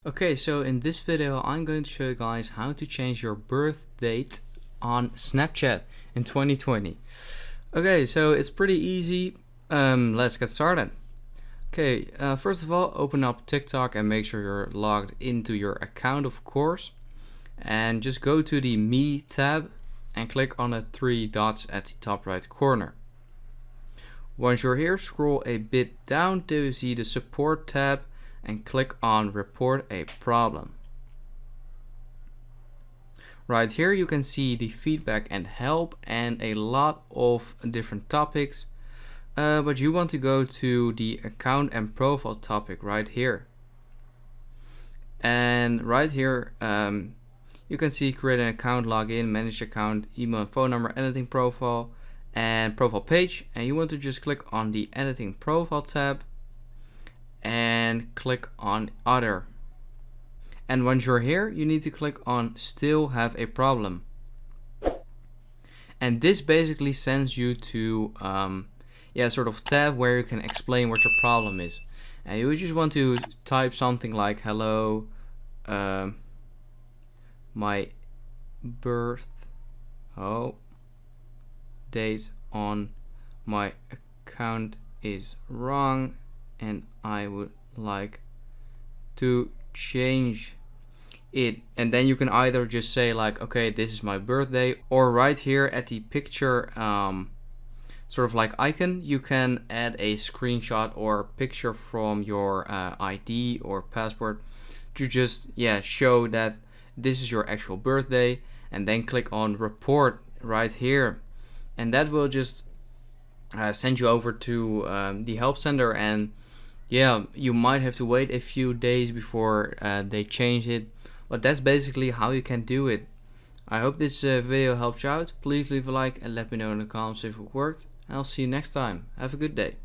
Okay, so in this video I'm going to show you guys how to change your birth date on Snapchat in 2020. Okay, so it's pretty easy. Let's get started. Okay, first of all, open up TikTok and make sure you're logged into your account, of course. And just go to the Me tab and click on the three dots at the top right corner. Once you're here, scroll a bit down till you see the Support tab and click on Report a Problem. Right here you can see the feedback and help and a lot of different topics, but you want to go to the account and profile topic right here. And right here you can see create an account, login, manage account, email and phone number, editing profile and profile page, and you want to just click on the editing profile tab and click on other. And once you're here, you need to click on still have a problem. And this basically sends you to sort of tab where you can explain what your problem is. And you just want to type something like hello, my birth date on my account is wrong and I would like to change it. And then you can either just say like, okay, this is my birthday, or right here at the picture sort of like icon, you can add a screenshot or picture from your ID or passport to just show that this is your actual birthday, and then click on report right here, and that will just send you over to the help center. And you might have to wait a few days before they change it, but that's basically how you can do it. I hope this video helped you out. Please leave a like and let me know in the comments if it worked. I'll see you next time. Have a good day.